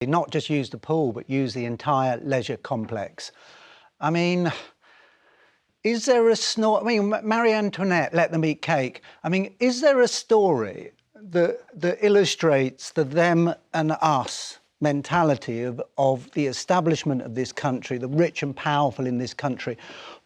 Not just use the pool, but use the entire leisure complex. I mean, is there a Marie Antoinette, let them eat cake. I mean, is there a story that illustrates the them and us mentality of the establishment of this country, the rich and powerful in this country?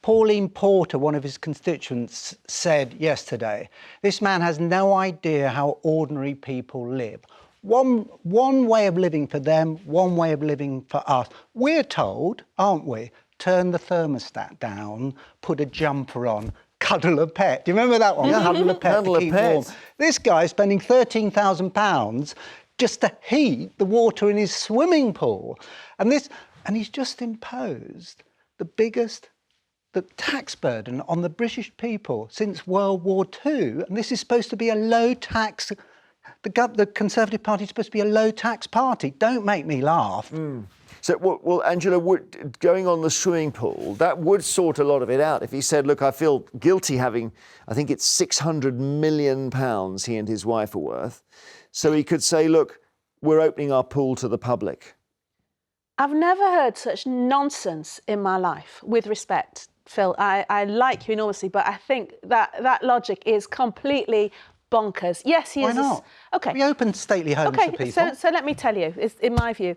Pauline Porter, one of his constituents, said yesterday, this man has no idea how ordinary people live. One way of living for them, one way of living for us. We're told, aren't we, turn the thermostat down, put a jumper on, cuddle a pet. Do you remember that one? Cuddle a pet to keep warm. This guy's spending £13,000 just to heat the water in his swimming pool. And he's just imposed the tax burden on the British people since World War II. And this is supposed to be a low tax. The Conservative Party is supposed to be a low tax party. Don't make me laugh. So, well, Angela, going on the swimming pool, that would sort a lot of it out. If he said, look, I feel guilty having, I think it's £600 million he and his wife are worth. So he could say, look, we're opening our pool to the public. I've never heard such nonsense in my life, with respect, Phil. I like you enormously, but I think that logic is completely bonkers. Yes, he is. Why not? Okay. We opened stately homes for people. So let me tell you, in my view,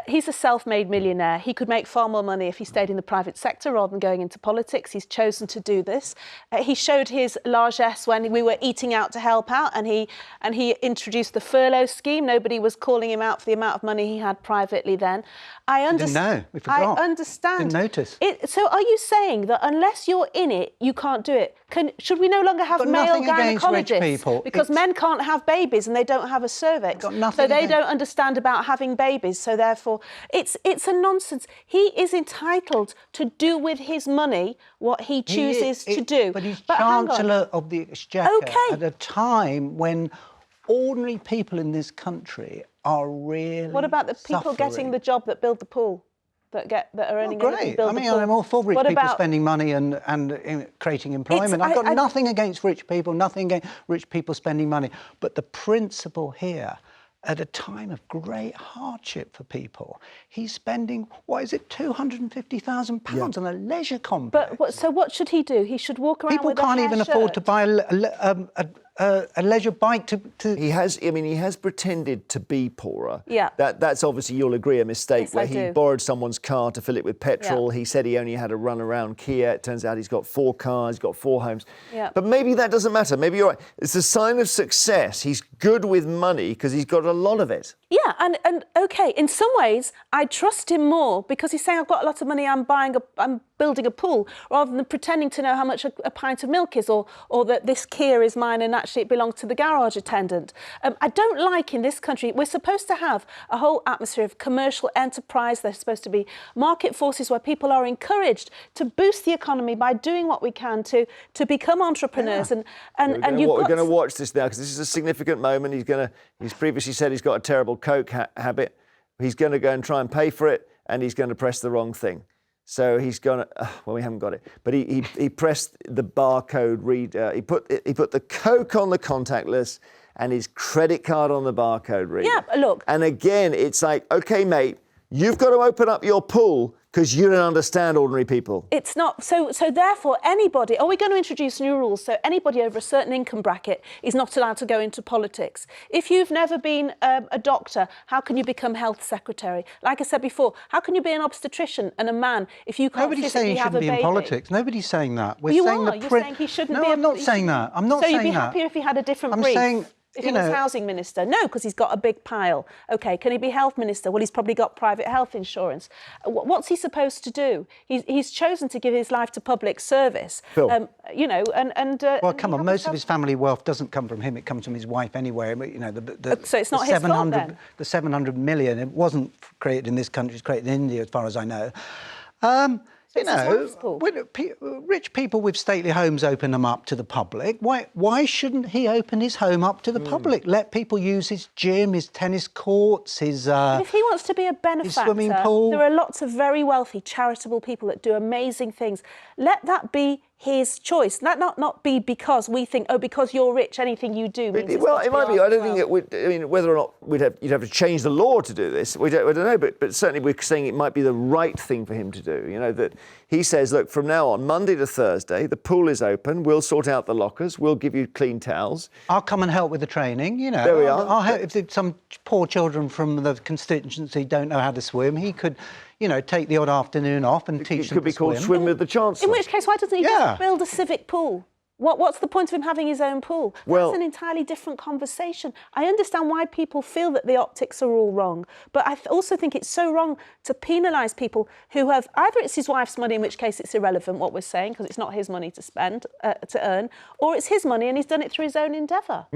he's a self-made millionaire. He could make far more money if he stayed in the private sector rather than going into politics. He's chosen to do this. He showed his largesse when we were eating out to help out, and he introduced the furlough scheme. Nobody was calling him out for the amount of money he had privately then. I understand. Didn't know. We forgot. I understand. Didn't notice. So are you saying that unless you're in it, you can't do it? Should we no longer have male gynecologists? Because men can't have babies and they don't have a cervix. So they don't understand about having babies. So therefore, it's a nonsense. He is entitled to do with his money what he chooses to do. But he's Chancellor of the Exchequer at a time when ordinary people in this country are really What about the people getting the job that build the pool? That are earning enough to build I mean, the pool? I'm all for rich people spending money and creating employment. I've got nothing against rich people, nothing against rich people spending money. But the principle here, at a time of great hardship for people, he's spending, £250,000 on a leisure complex. But so what should he do? He should walk around with a hair People can't even afford to buy a leisure bike to... He has pretended to be poorer. Yeah. That's obviously, you'll agree, a mistake, yes, where he borrowed someone's car to fill it with petrol. Yeah. He said he only had a run around Kia. It turns out he's got 4 cars, he's got 4 homes. Yeah. But maybe that doesn't matter. Maybe you're right. It's a sign of success. He's good with money because he's got a lot of it. Yeah, and OK, in some ways, I trust him more because he's saying, I've got a lot of money, I'm building a pool, rather than pretending to know how much a pint of milk is, or that this Kia is mine and actually it belongs to the garage attendant. I don't like in this country, we're supposed to have a whole atmosphere of commercial enterprise. There's supposed to be market forces where people are encouraged to boost the economy by doing what we can to become entrepreneurs. Yeah. We're going to watch this now because this is a significant moment. He's previously said he's got a terrible coke habit. He's going to go and try and pay for it, and he's going to press the wrong thing. So he's going to, well, we haven't got it, but he pressed the barcode reader. He put the Coke on the contactless and his credit card on the barcode reader. Yeah, look. And again, it's like, OK, mate, you've got to open up your pool because you don't understand ordinary people. It's not. So therefore, anybody, are we going to introduce new rules? So anybody over a certain income bracket is not allowed to go into politics. If you've never been a doctor, how can you become health secretary? Like I said before, how can you be an obstetrician and a man if you can't physically have a baby? Nobody's saying he shouldn't be in politics. Nobody's saying that. You're saying he shouldn't be. No, I'm not saying that. I'm not saying that. So you'd be happier if he had a different brief? I'm saying... If he was housing minister? No, because he's got a big pile. OK, can he be health minister? Well, he's probably got private health insurance. What's he supposed to do? He's chosen to give his life to public service. Phil. Well, come on, most of his family wealth doesn't come from him. It comes from his wife anyway. So it's not his fault then? The 700 million, it wasn't created in this country, it's created in India, as far as I know. Rich people with stately homes open them up to the public. Why shouldn't he open his home up to the public? Let people use his gym, his tennis courts, his if he wants to be a benefactor, swimming pool. There are lots of very wealthy, charitable people that do amazing things. Let that be his choice. That not be because we think, oh, because you're rich, anything you do means it's Well, got to it might be. ours I as don't think well. it would. I mean, whether or not you'd have to change the law to do this, I don't know. But certainly we're saying it might be the right thing for him to do. You know, that he says, look, from now on, Monday to Thursday, the pool is open. We'll sort out the lockers. We'll give you clean towels. I'll come and help with the training, you know. There we are. I'll help if some poor children from the constituency don't know how to swim. He could, you know, take the odd afternoon off and teach It them could be to called swim. Swim with the Chancellor. In which case, why doesn't he Yeah. just build a civic pool? What's the point of him having his own pool? Well- That's an entirely different conversation. I understand why people feel that the optics are all wrong, but I also think it's so wrong to penalise people who have, either it's his wife's money, in which case it's irrelevant what we're saying, because it's not his money to spend, to earn, or it's his money and he's done it through his own endeavour.